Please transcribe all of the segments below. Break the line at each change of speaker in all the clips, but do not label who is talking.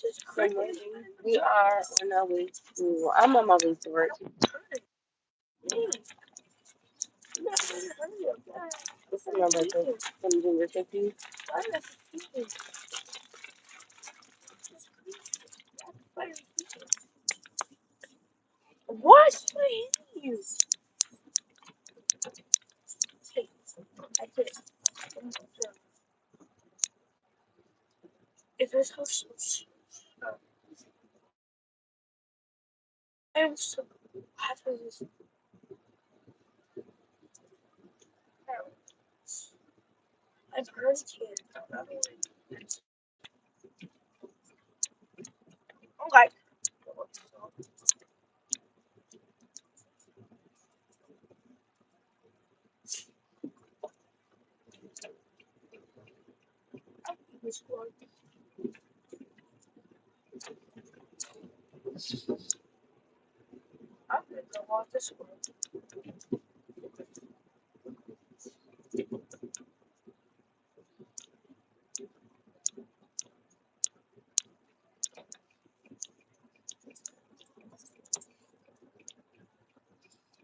Good morning. We are on our way to, I'm on my way to work. What's the number? Some junior cookies. What, please?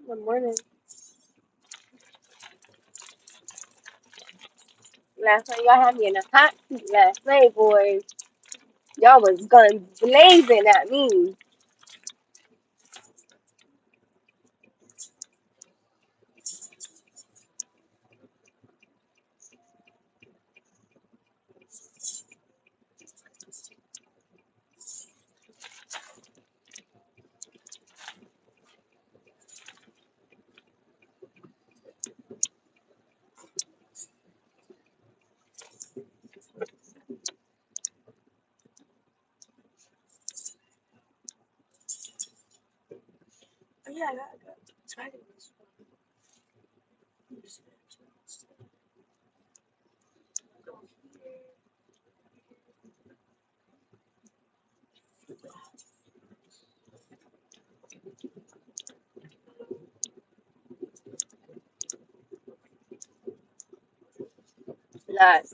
Good morning. Last night y'all had me in a hot seat last night, boys. Y'all was guns blazing at me. Like,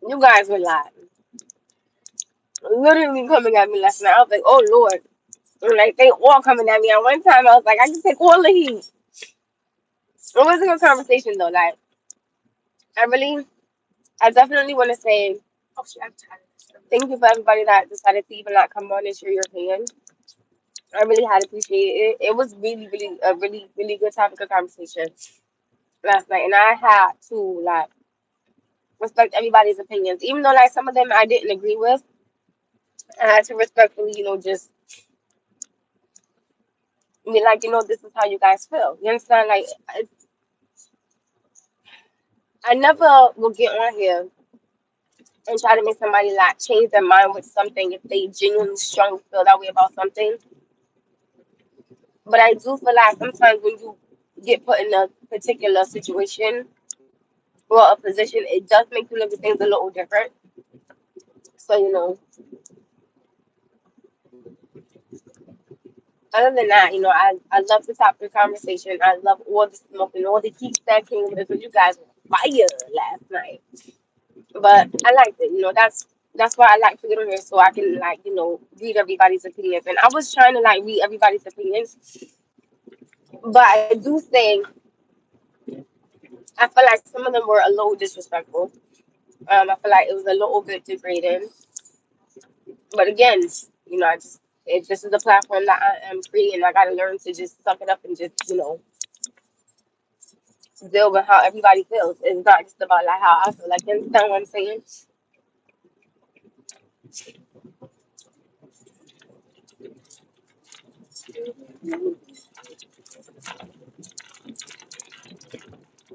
you guys were like literally coming at me last night. I was like, oh Lord. Like they all coming at me. At one time I was like, I can take all the heat. It was a good conversation though. Like I definitely want to say thank you for everybody that decided to even like come on and share your opinion. I really had appreciated it. It was really a really good topic of conversation last night, and I had to like respect everybody's opinions, even though like some of them I didn't agree with. I had to respectfully, just be like, this is how you guys feel. You understand? Like I never will get on here and try to make somebody like change their mind with something if they genuinely strongly feel that way about something. But I do feel like sometimes when you get put in a particular situation or a position, it does make you look at things a little different. So, other than that, I love the topic of conversation. I love all the smoke and all the heat that came with it because you guys were fire last night. But I liked it. That's why I like to get on here so I can like, read everybody's opinions. And I was trying to like read everybody's opinions, but I do think I feel like some of them were a little disrespectful. I feel like it was a little bit degrading. But again, I just if this is the platform that I am creating, I gotta learn to just suck it up and just, deal with how everybody feels. It's not just about like how I feel. Like you understand what I'm saying?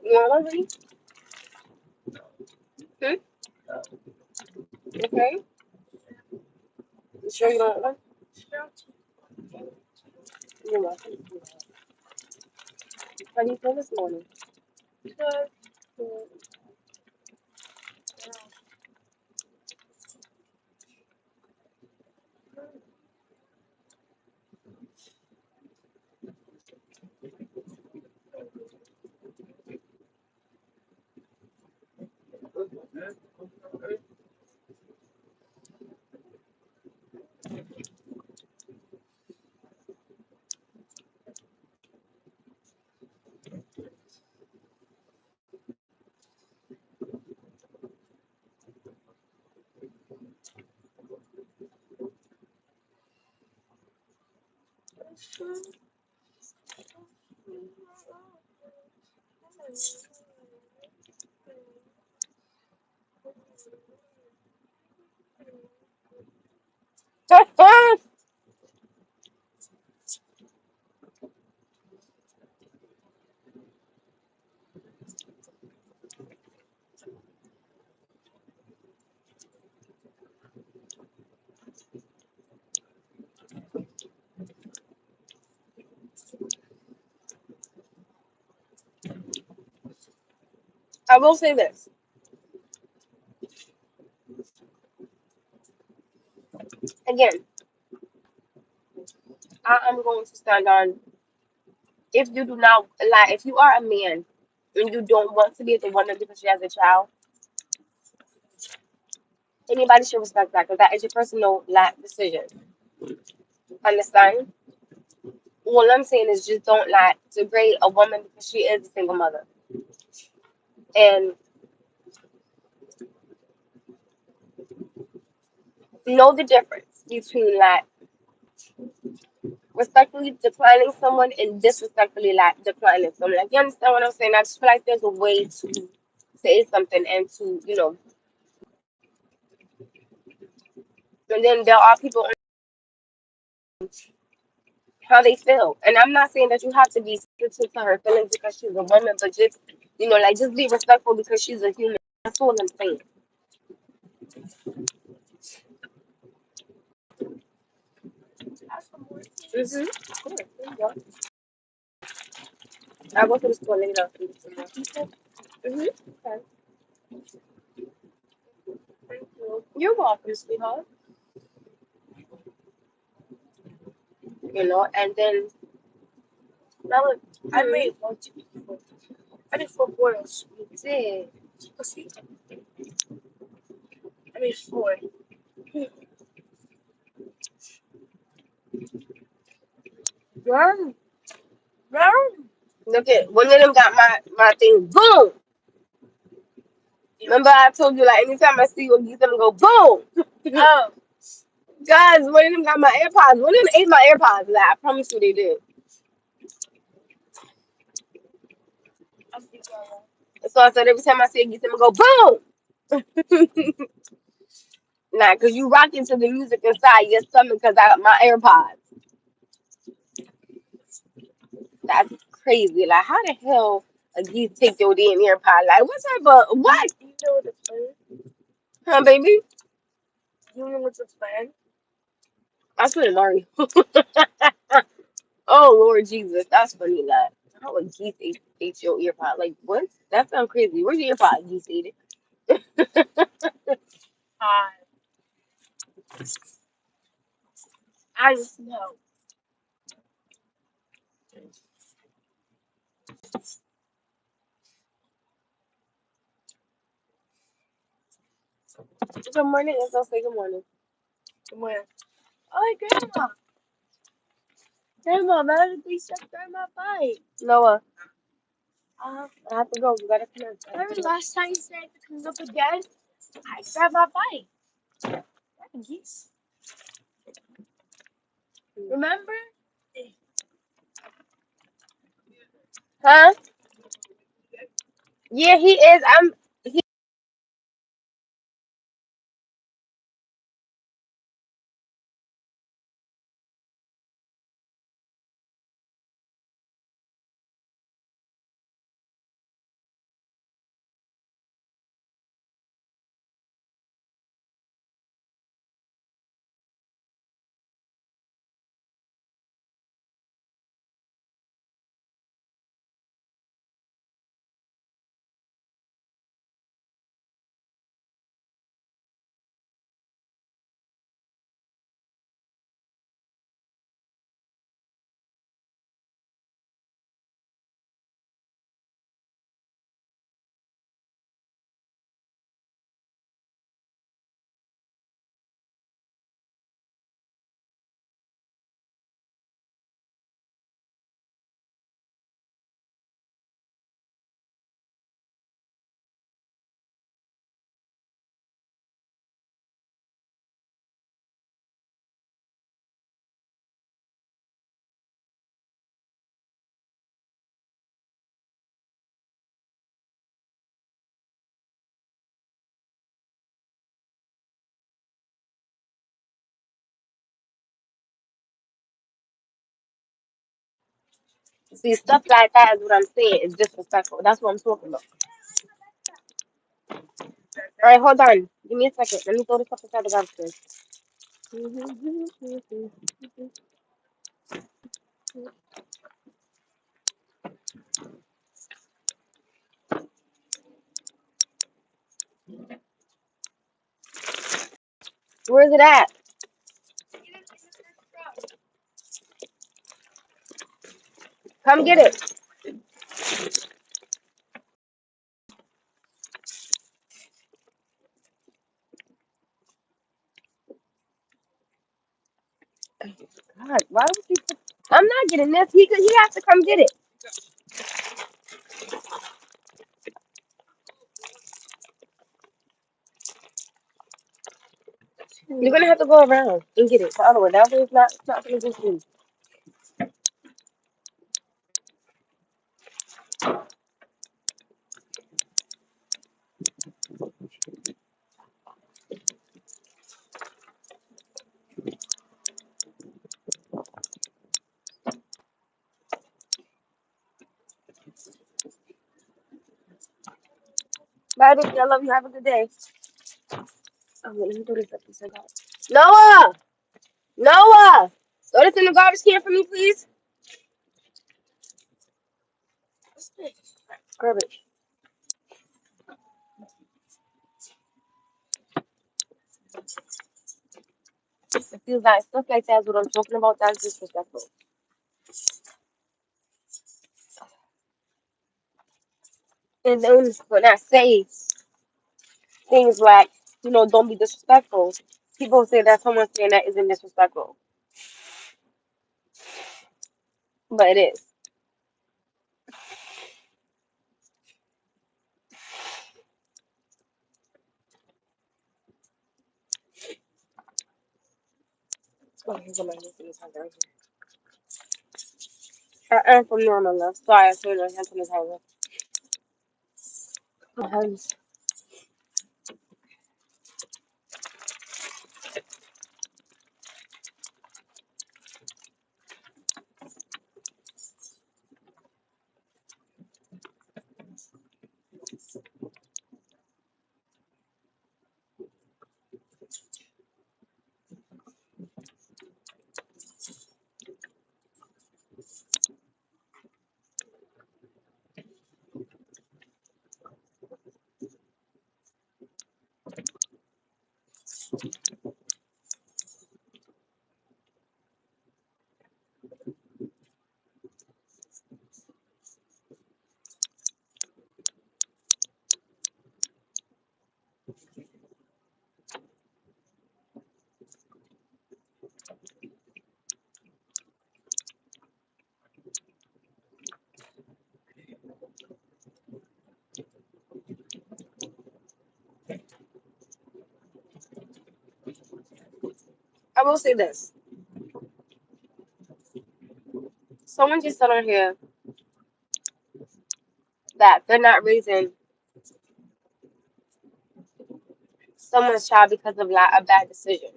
You want one, honey? Hmm? Okay. You sure you don't want one? You're welcome. How do you feel this morning? Good. I will say this again. I am going to stand on if you do not like if you are a man and you don't want to be with a woman because she has a child, anybody should respect that because that is your personal like decision. Understand? All I'm saying is just don't like degrade a woman because she is a single mother. And know the difference between like respectfully declining someone and disrespectfully like declining someone. Like you understand what I'm saying? I just feel like there's a way to say something and to, and then there are people how they feel. And I'm not saying that you have to be sensitive to her feelings because she's a woman, but just like just be respectful because she's a human. That's all I'm saying. Mm-hmm. There you go. I'll go to the store later. Mm-hmm. Okay. Thank you. You're welcome, sweetheart. And then
Now look, I
hmm,
made one, two, four. I did four boils.
yeah.
Let's see. I made four.
Girl,
Girl.
look at one of them got my thing. Boom. Remember I told you like anytime I see you, these them go boom.
Oh,
Guys, one of them got my AirPods. One of them ate my AirPods. Like I promise you they did.
I'm thinking
So I said every time I see it, these them go boom. Nah, cause you rocking to the music inside your stomach cause I got my AirPods. That's crazy. Like how the hell a geese take your damn AirPod? Like what type of what?
you know what the plan?
Huh, baby?
You know what's the plan?
I swear to Mario. Oh Lord Jesus, that's funny. Like how a geese ate your earpod? Like what? That sounds crazy. Where's your earpod? Geese ate it.
I, I just know.
Good morning. Let's all say good morning.
Where? Oh, grandma. Grandma, why did they set grandma bike?
Noah,
Uh,
I have to go. You gotta come in.
remember last time you said to come up again? I grabbed my bike. What geese? Remember?
Huh? Yeah, he is. See, stuff like that is what I'm saying is disrespectful. That's what I'm talking about. All right, hold on. Give me a second. Let me throw this stuff inside the garbage can. Where is it at? Come get it. God, why would you? I'm not getting this. He has to come get it. You're gonna have to go around and get it the other way. That way it's not gonna be you. Bye, baby. I love you. Have a good day. Oh, wait, let me do this up inside out. Noah! Noah! Throw this in the garbage can for me, please. Garbage. It feels like stuff like that's what I'm talking about. That's disrespectful. And then when I say things like, don't be disrespectful, people say that someone saying that isn't disrespectful, but it is. Oh, here's my niece in the tiger right here. I'm from normal love. Sorry, I told you I had to the tiger. I will say this. Someone just said on here that they're not raising someone's child because of like a bad decision.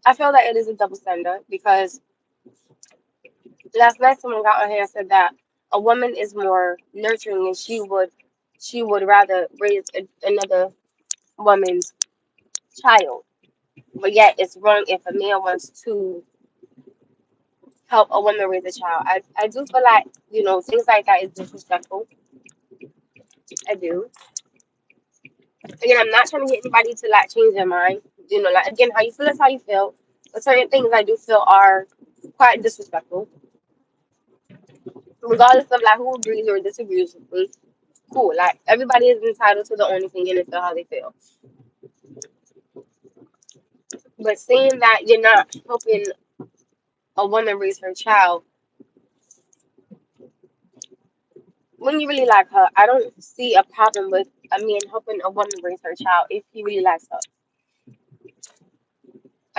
I feel that it is a double standard because last night someone got on here and said that a woman is more nurturing and she would rather raise another woman's child. But yet it's wrong if a man wants to help a woman raise a child. I do feel like, things like that is disrespectful. I do. Again, I'm not trying to get anybody to like change their mind. Like again, how you feel is how you feel. But certain things I do feel are quite disrespectful. Regardless of like who agrees or disagrees with me. Cool. Like everybody is entitled to their own opinion and feel how they feel. But saying that you're not helping a woman raise her child when you really like her, I don't see a problem with a man helping a woman raise her child if he really likes her.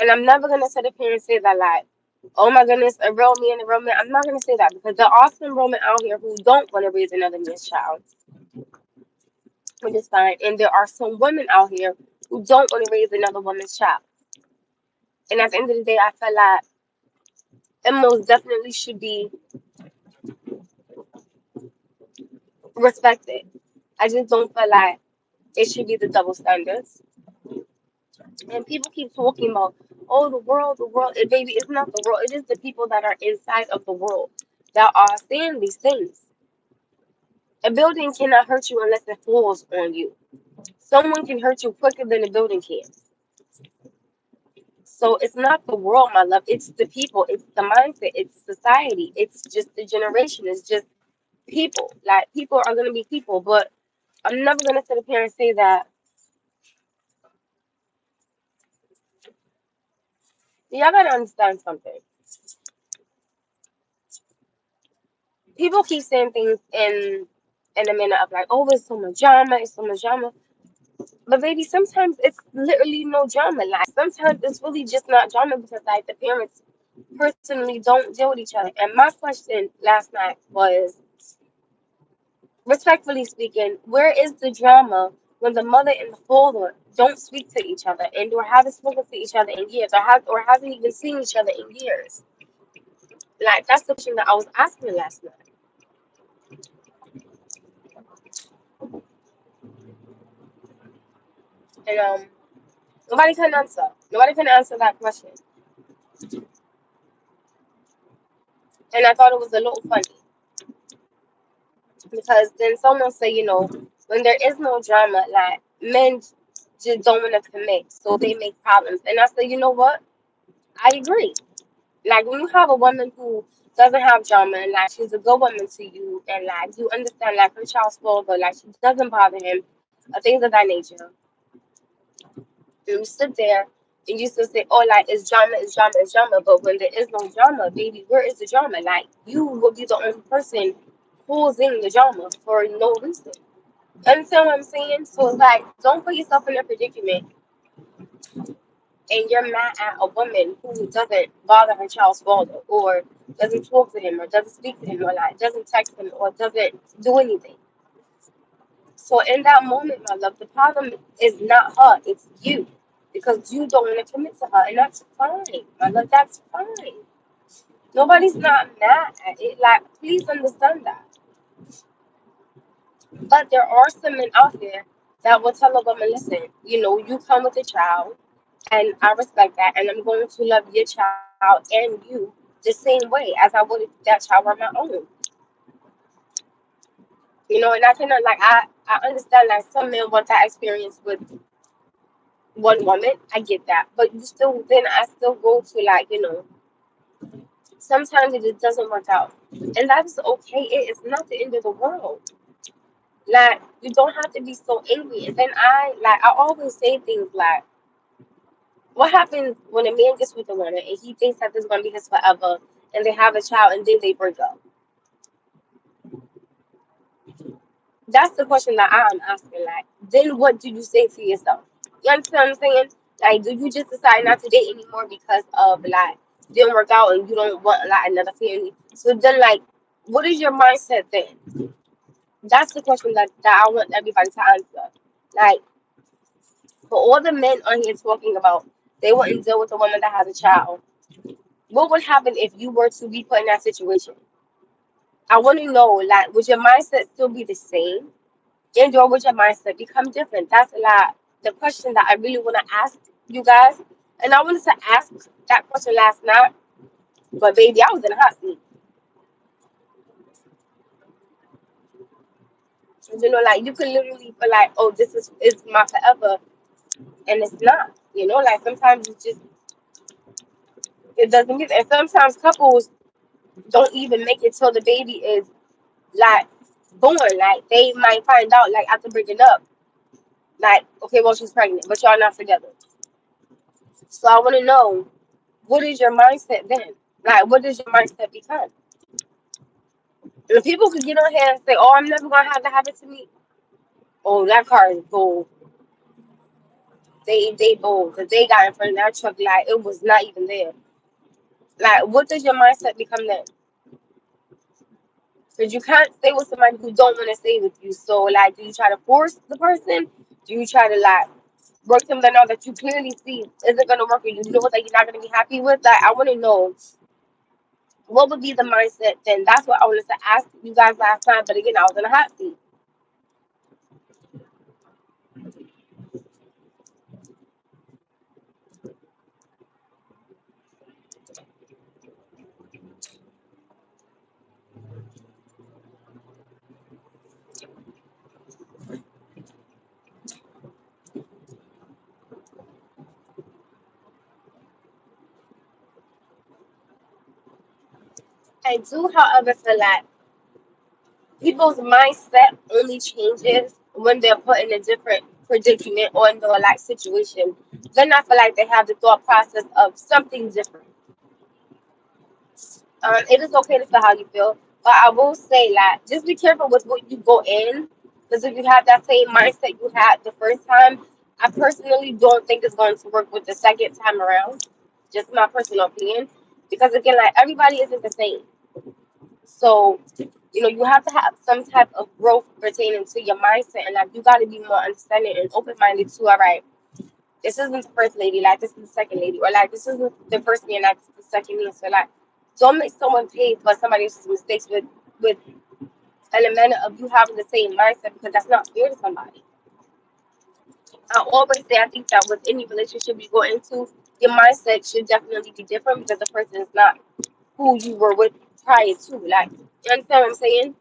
And I'm never gonna sit up here and say that like, oh my goodness, a real man. I'm not gonna say that because there are some real men out here who don't want to raise another man's child, which is fine. And there are some women out here who don't want to raise another woman's child. And at the end of the day, I feel like and most definitely should be respected. I just don't feel like it should be the double standards. And people keep talking about, oh, the world. And baby, it's not the world. It is the people that are inside of the world that are saying these things. A building cannot hurt you unless it falls on you. Someone can hurt you quicker than a building can. So it's not the world, my love. It's the people. It's the mindset. It's society. It's just the generation. It's just people. Like people are gonna be people, but I'm never gonna sit up here and say that. Y'all gotta understand something. People keep saying things in a manner of like, oh, it's so much drama, it's so much drama. But baby, sometimes it's literally no drama. Like sometimes it's really just not drama because like the parents personally don't deal with each other. And my question last night was, respectfully speaking, where is the drama when the mother and the father don't speak to each other and or haven't spoken to each other in years or haven't even seen each other in years? Like that's the question that I was asking last night. And nobody can answer. Nobody can answer that question. And I thought it was a little funny because then someone said, when there is no drama, like men just don't want to commit, so they make problems. And I said, you know what? I agree. Like when you have a woman who doesn't have drama and like she's a good woman to you and like you understand like her child's spoiled but like she doesn't bother him or things of that nature. And you sit there and you still say, oh, like it's drama, it's drama, it's drama. But when there is no drama, baby, where is the drama? Like you will be the only person causing the drama for no reason. Understand what I'm saying? So it's like, don't put yourself in a predicament and you're mad at a woman who doesn't bother her child's father or doesn't talk to him or doesn't speak to him or like doesn't text him or doesn't do anything. So in that moment, my love, the problem is not her, it's you. Because you don't want to commit to her, and that's fine. My love, that's fine. Nobody's not mad at it. Like, please understand that. But there are some men out there that will tell a woman, listen, you come with a child, and I respect that, and I'm going to love your child and you the same way as I would if that child were my own. And I cannot like I understand like some men want that experience with one woman. I get that, but you still then I still go to like sometimes it just doesn't work out, and that's okay. It is not the end of the world. Like you don't have to be so angry. And then I always say things like, what happens when a man gets with a woman and he thinks that this is gonna be his forever, and they have a child and then they break up? That's the question that I'm asking. Like, then what do you say to yourself? You understand what I'm saying? Like, do you just decide not to date anymore because of like didn't work out and you don't want like another family? So then, like, what is your mindset then? That's the question that I want everybody to answer. Like, for all the men on here talking about they wouldn't deal with a woman that has a child, what would happen if you were to be put in that situation? I want to know, like, would your mindset still be the same? And or would your mindset become different? That's a lot. The question that I really want to ask you guys, and I wanted to ask that question last night, but baby, I was in a hot seat. Like you could literally feel like, oh, this is my forever, and it's not. Like sometimes it doesn't get. And sometimes couples don't even make it till the baby is like born. Like they might find out like after breaking up, like okay, well she's pregnant, but y'all not together. So I want to know, what is your mindset then? Like, what does your mindset become? If people could get on here and say, "Oh, I'm never gonna have that happen to me," oh, that car is bold. They bold because they got in front of that truck like it was not even there. Like, what does your mindset become then? Because you can't stay with somebody who don't want to stay with you. So, like, do you try to force the person? Do you try to like work something out that you clearly see isn't gonna work, and you know that you're not gonna be happy with? Like, I want to know what would be the mindset then? That's what I wanted to ask you guys last time, but again, I was in a hot seat. I do, however, feel like people's mindset only changes when they're put in a different predicament or in the like situation. Then I feel like they have the thought process of something different. It is okay to feel how you feel, but I will say like just be careful with what you go in, because if you have that same mindset you had the first time, I personally don't think it's going to work with the second time around. Just my personal opinion, because again, like everybody isn't the same. So, you have to have some type of growth pertaining to your mindset, and like you got to be more understanding and open minded to. All right, this isn't the first lady, like this is the second lady, or like this isn't the first man, like this is the second man. So like, don't make someone pay for somebody else's mistakes with an manner of you having the same mindset, because that's not fair to somebody. I always say I think that with any relationship you go into, your mindset should definitely be different because the person is not who you were with prior to. Like, you understand what I'm saying?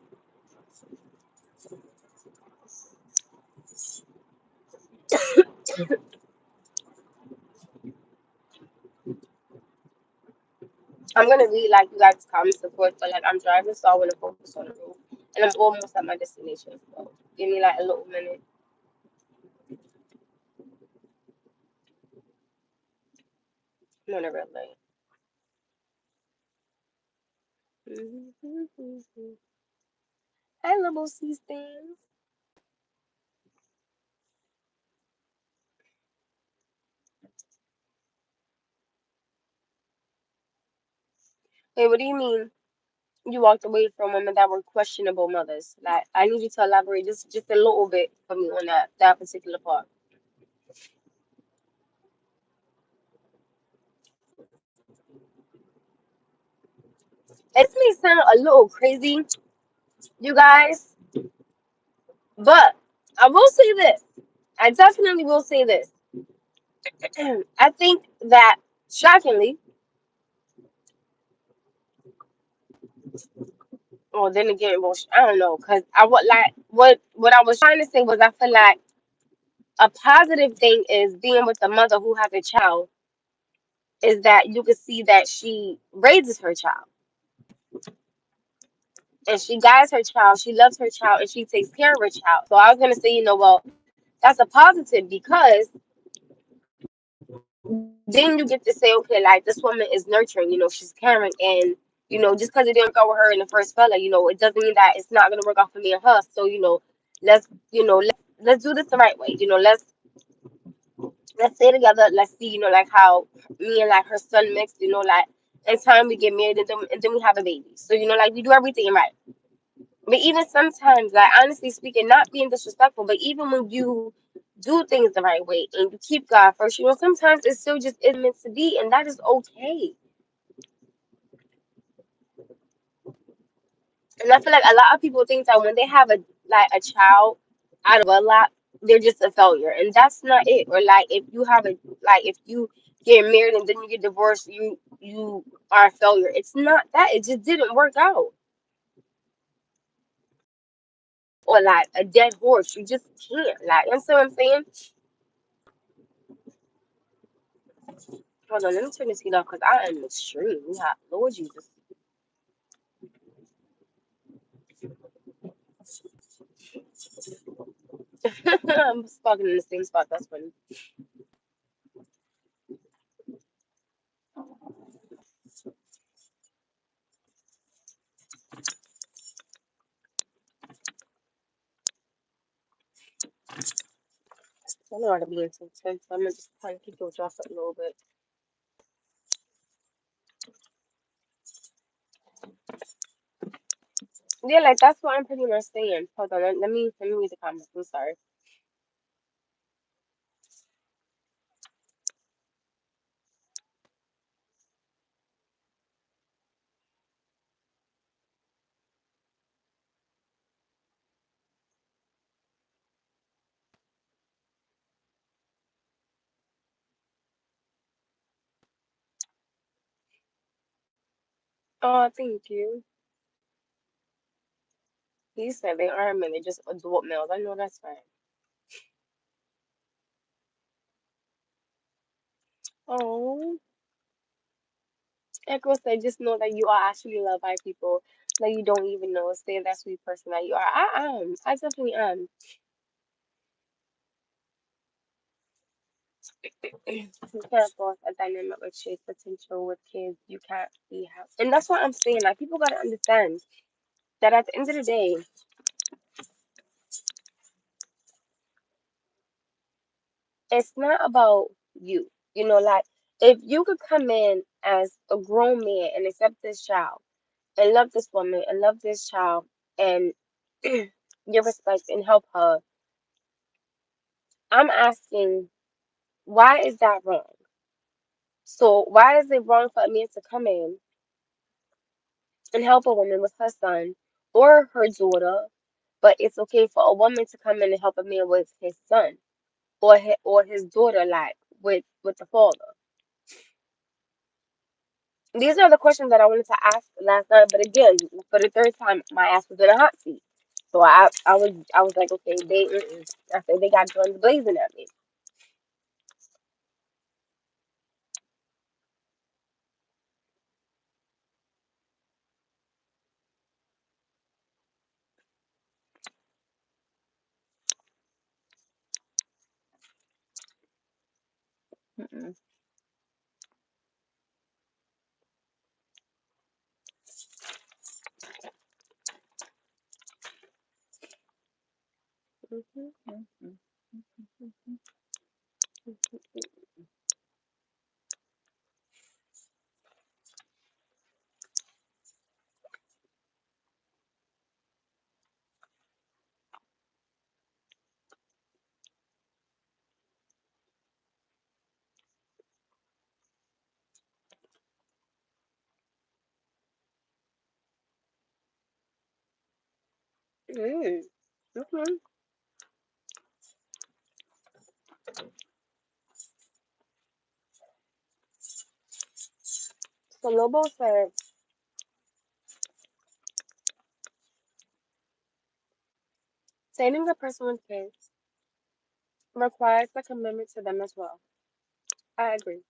I'm gonna read like you guys' comments, of course, but like I'm driving, so I want to focus on the road, and I'm almost at my destination. So give me like a little minute. I'm on a red light. Hi, little C stands. Wait, what do you mean? You walked away from women that were questionable mothers. Like, I need you to elaborate just a little bit for me on that particular part. It may sound a little crazy, you guys, but I will say this. I definitely will say this. I think that shockingly, well, then again, well, I don't know, cause I would like what I was trying to say was I feel like a positive thing is being with a mother who has a child is that you can see that she raises her child and she guides her child, she loves her child, and she takes care of her child. So I was gonna say, well, that's a positive because then you get to say, okay, like this woman is nurturing, she's caring, and just because it didn't work out with her in the first fella, it doesn't mean that it's not gonna work out for me and her. So let's let's do this the right way. Let's stay together. Let's see, like how me and like her son mixed. Like next time we get married and then we have a baby. So like we do everything right. But even sometimes, like honestly speaking, not being disrespectful, but even when you do things the right way and you keep God first, sometimes it still just isn't meant to be, and that is okay. And I feel like a lot of people think that when they have a child out of wedlock, they're just a failure, and that's not it. Or like if you get married and then you get divorced, you are a failure. It's not that. It just didn't work out. Or like a dead horse, you just can't. Like, you know what I'm saying? Hold on, let me turn this heat off because I am extremely hot. Lord Jesus. I'm fucking in the same spot. That's funny. I know how to be intense, so I'm gonna just try to keep your jaw up a little bit. Yeah, like that's what I'm pretty much saying. Hold on, let me read the comments. I'm sorry. Oh, thank you. He said they are men, they're just adult males. I know that's right. Oh, Echo said, just know that you are actually loved by people that you don't even know. Stay that sweet person that you are. I am. I definitely am. You can't force a dynamic with shape potential with kids. You can't be how. And that's what I'm saying. Like, people gotta understand that at the end of the day, it's not about you. You know, like, if you could come in as a grown man and accept this child and love this woman and love this child and give respect and help her, I'm asking, why is that wrong? So why is it wrong for a man to come in and help a woman with her son or her daughter, but it's okay for a woman to come in and help a man with his son or his daughter, like with the father? These are the questions that I wanted to ask last night, but again, for the third time, my ass was in a hot seat. So I was like, okay, I said they got guns blazing at me. Mm-mm. Mhm, mhm, mm. Okay. So Lobo said, dating a person with kids requires a commitment to them as well. I agree.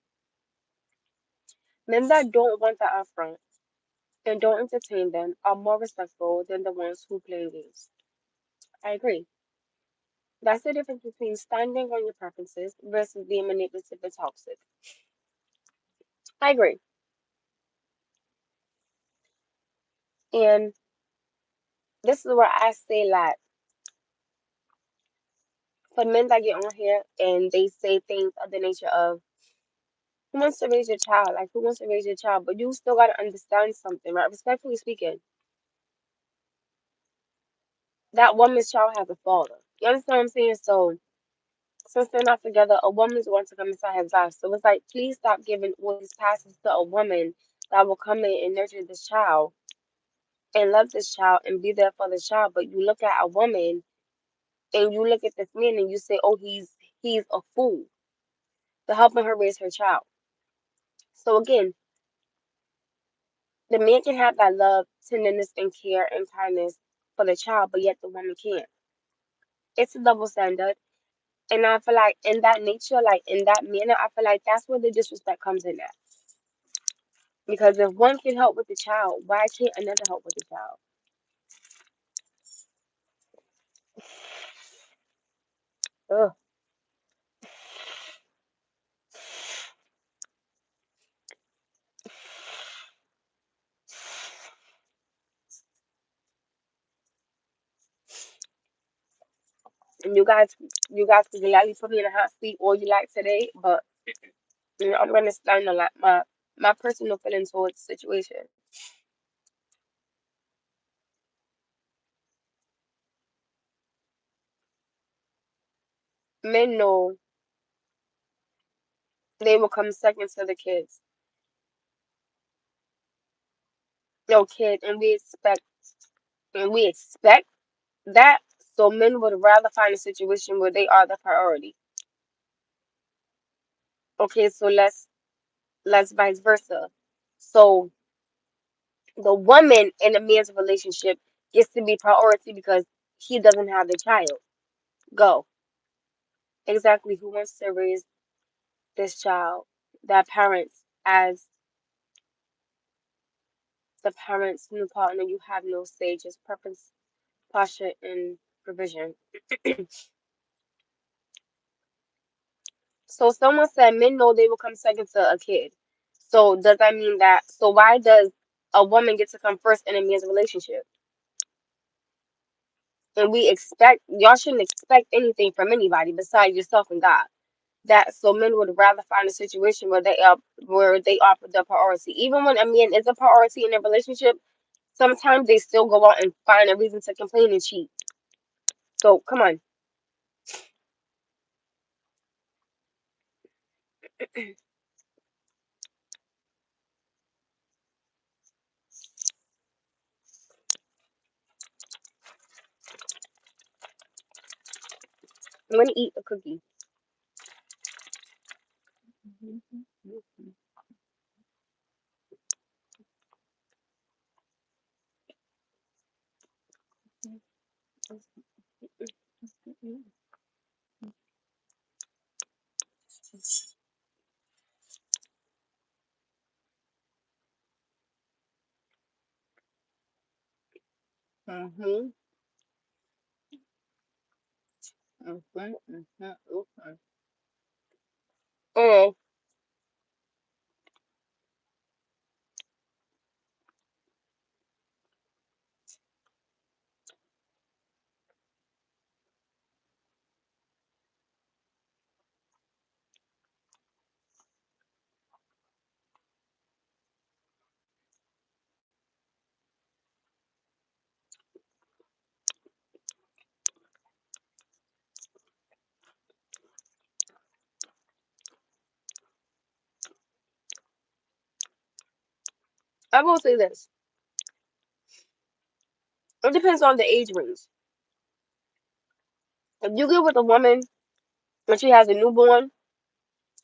Men that don't want the upfront and don't entertain them are more respectful than the ones who play games. I agree. That's the difference between standing on your preferences versus being manipulative and toxic. I agree. And this is where I say, like, for men that get on here and they say things of the nature of, who wants to raise your child? Like, who wants to raise your child? But you still got to understand something, right? Respectfully speaking, that woman's child has a father. You understand what I'm saying? So, since they're not together, a woman's going to come inside his life. So it's like, please stop giving all these passes to a woman that will come in and nurture this child and love this child and be there for the child. But you look at a woman and you look at this man and you say, oh, he's a fool for helping her raise her child. So again, the man can have that love, tenderness, and care and kindness for the child, but yet the woman can't. It's a double standard. And I feel like in that nature, like in that manner, I feel like that's where the disrespect comes in at. Because if one can help with the child, why can't another help with the child? Ugh. And you guys can gladly put me in a hot seat all you like today, but I'm gonna stand on like my personal feelings towards the situation. Men know they will come second to the kids, no kid, and we expect that. So men would rather find a situation where they are the priority. Okay, so let's vice versa. So The woman in a man's relationship gets to be priority because he doesn't have the child. Go. Exactly. Who wants to raise this child? That parents, as the parent's new partner, you have no say, just preference, posture, and provision. So someone said men know they will come second to a kid. So does that mean that? So why does a woman get to come first in a man's relationship? And we expect y'all shouldn't expect anything from anybody besides yourself and God. That so men would rather find a situation where they offer the priority. Even when a man is a priority in a relationship, sometimes they still go out and find a reason to complain and cheat. So come on, I'm gonna eat a cookie. Mm-hmm. Mm-hmm. Mm-hmm. Oh, I will say this. It depends on the age range. If you get with a woman and she has a newborn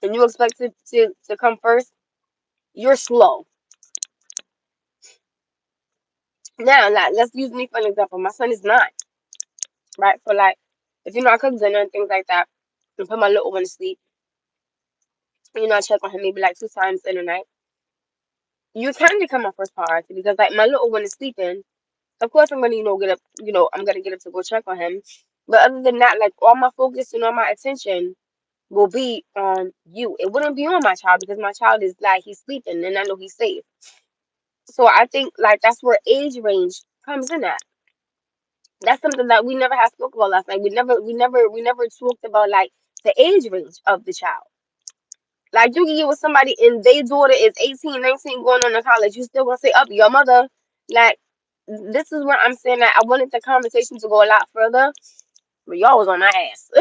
and you expect it to come first, you're slow. Now, like, let's use me for an example. My son is not, right? So, like, if I cook dinner and things like that, and put my little one to sleep, I check on him maybe like 2 times in the night, you can become my first priority because, like, my little one is sleeping. Of course, I'm gonna, get up, I'm gonna get up to go check on him. But other than that, like, all my focus and all my attention will be on you. It wouldn't be on my child because my child is like, he's sleeping and I know he's safe. So I think like that's where age range comes in at. That's something that we never had spoke about last night. We never talked about like the age range of the child. Like you can get with somebody and their daughter is 18, 19, going on to college. You still gonna say up your mother. Like this is where I'm saying that I wanted the conversation to go a lot further, but y'all was on my ass.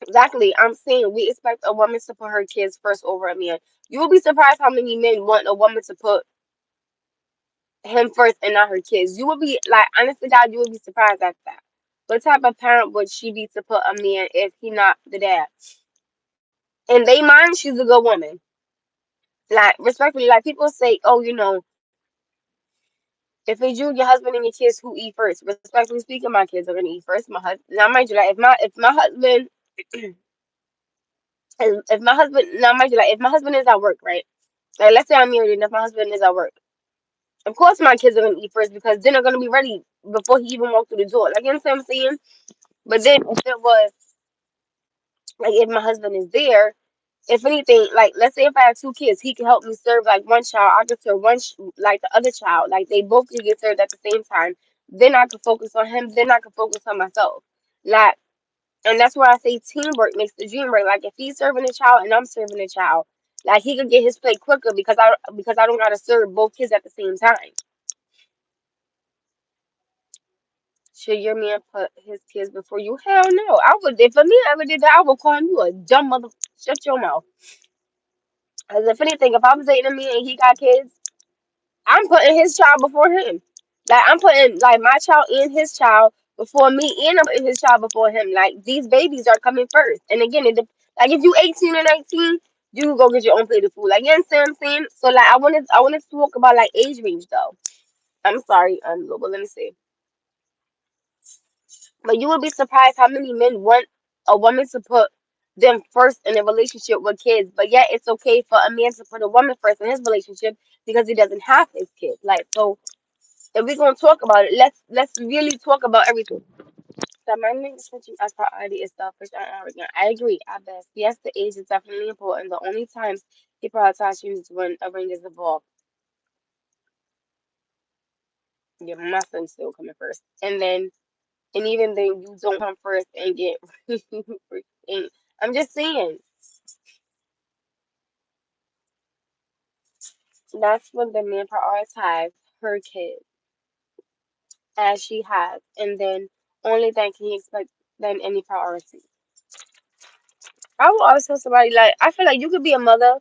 Exactly. I'm saying we expect a woman to put her kids first over a man. You will be surprised how many men want a woman to put him first and not her kids. You would be like, honestly, God, you would be surprised at that. What type of parent would she be to put a man if he not the dad? In they mind, she's a good woman. Like respectfully, like people say, oh, if it's you, your husband, and your kids, who eat first? Respectfully speaking, my kids are gonna eat first. My husband, now mind you, like if my husband, if my husband, now mind you, like if my husband is at work, right? Like let's say I'm married and if my husband is at work. Of course, my kids are gonna eat first because then they're gonna be ready before he even walked through the door. Like you understand what I'm saying? But then if it was like if my husband is there, if anything, like let's say if I have 2 kids, he can help me serve like one child. I can serve like the other child. Like they both can get served at the same time. Then I can focus on him. Then I can focus on myself. Like, and that's why I say teamwork makes the dream work. Like if he's serving a child and I'm serving a child, like he could get his plate quicker because I don't gotta serve both kids at the same time. Should your man put his kids before you? Hell no. I would if a man ever did that, I would call him you a dumb mother. Shut your mouth. Because if anything, if I was dating a man and he got kids, I'm putting his child before him. Like I'm putting like my child and his child before me, and I'm putting his child before him. Like these babies are coming first. And again, like if you 18 or 19, you go get your own plate of food. Like you understand what I'm saying? So like I wanted to talk about like age range though. I'm sorry, Global, let me see. But you would be surprised how many men want a woman to put them first in a relationship with kids, but yet it's okay for a man to put a woman first in his relationship because he doesn't have his kids. Like so, if we're gonna talk about it, let's really talk about everything. The amendment switching as priority is selfish and arrogant. I agree at best. Yes, the age is definitely important. The only times he prioritize you is when a ring is involved. Your my son's still coming first, and even then you don't come first and get. and I'm just saying that's when the man prioritized her kid as she has, and then only then can he expect then any priority. I will always tell somebody like I feel like you could be a mother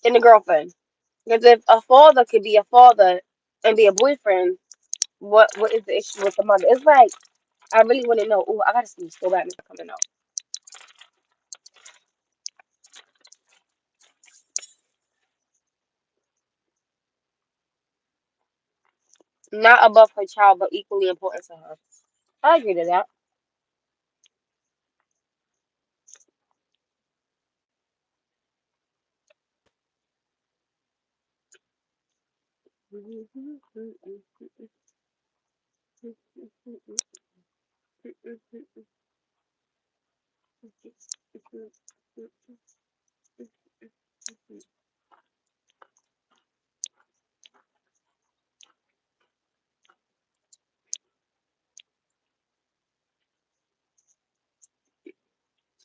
and a girlfriend. Because if a father could be a father and be a boyfriend, what is the issue with the mother? It's like I really want to know. Oh, I gotta see so bad Mr. coming out. Not above her child, but equally important to her. I agree to that.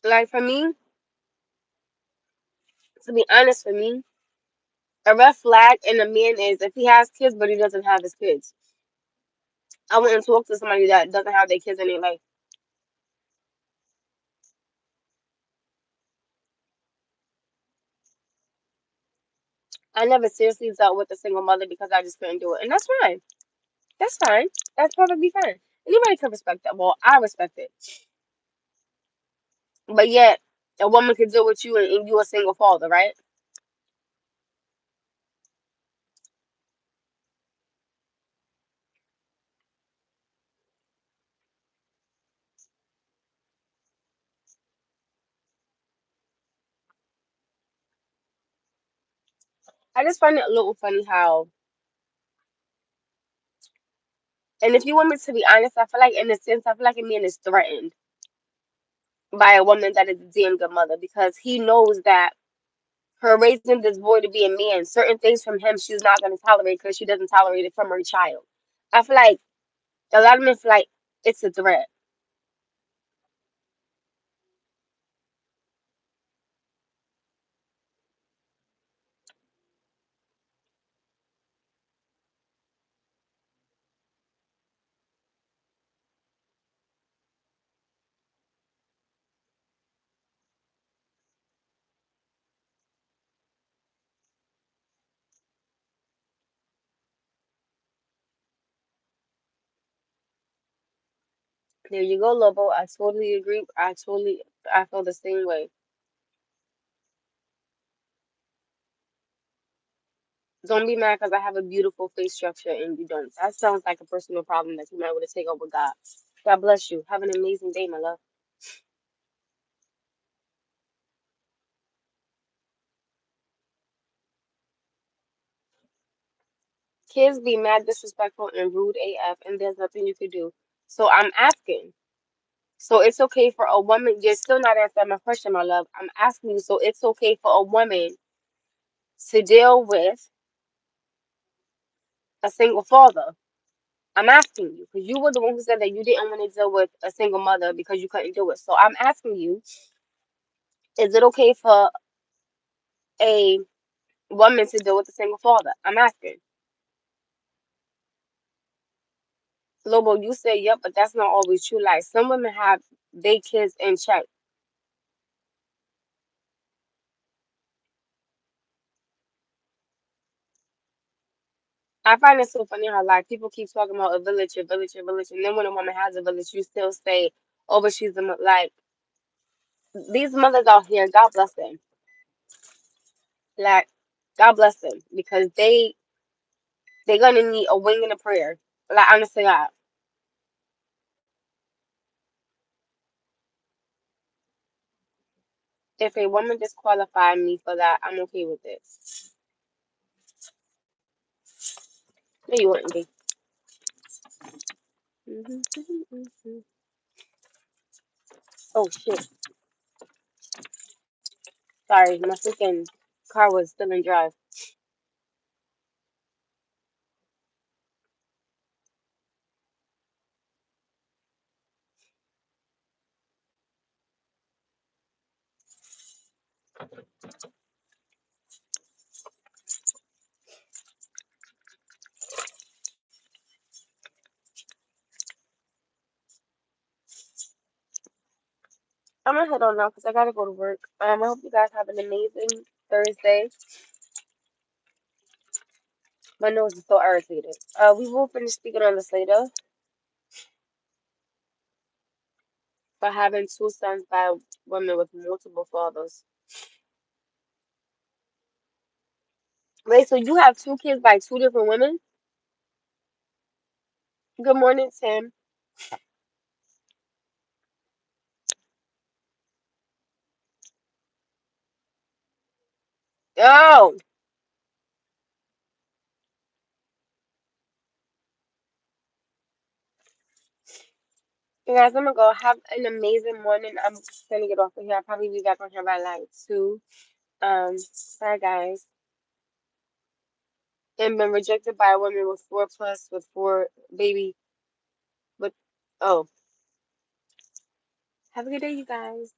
Like for me, to be honest, for me, a red flag in a man is if he has kids but he doesn't have his kids. I wouldn't talk to somebody that doesn't have their kids in their life. I never seriously dealt with a single mother because I just couldn't do it, and that's fine. That's fine. That's perfectly fine. Anybody can respect that. Well, I respect it. But yet, a woman can deal with you and you a single father, right? I just find it a little funny how, and if you want me to be honest, I feel like in a sense, I feel like a man is threatened by a woman that is a damn good mother because he knows that her raising this boy to be a man, certain things from him she's not going to tolerate because she doesn't tolerate it from her child. I feel like a lot of men feel like it's a threat. There you go, Lobo. I totally agree. I feel the same way. Don't be mad because I have a beautiful face structure and you don't. That sounds like a personal problem that you might want to take up with God. God bless you. Have an amazing day, my love. Kids be mad, disrespectful, and rude AF, and there's nothing you can do. So I'm asking. So it's okay for a woman. You're still not answering my question, my love. I'm asking you. So it's okay for a woman to deal with a single father. I'm asking you because you were the one who said that you didn't want to deal with a single mother because you couldn't do it. So I'm asking you, is it okay for a woman to deal with a single father? I'm asking. Lobo, you say yep, but that's not always true. Like some women have their kids in check. I find it so funny how like people keep talking about a village, a village, a village, and then when a woman has a village, you still say, "Oh, but she's a like these mothers out here. God bless them. Like God bless them because they're gonna need a wing and a prayer. Like honestly, God, if a woman disqualify me for that, I'm okay with it. No, you wouldn't be. Oh shit! Sorry, my freaking car was still in drive. I'm gonna head on now because I gotta go to work. I hope you guys have an amazing Thursday. My nose is so irritated. We will finish speaking on this later, but having two sons by women with multiple fathers. Wait, so you have two kids by two different women? Good morning, Tim. Oh, you guys, I'm gonna go have an amazing morning. I'm just gonna get off of here. I'll probably be back on here by like 2. Bye guys. And been rejected by a woman with 4+ with 4 baby with oh. Have a good day, you guys.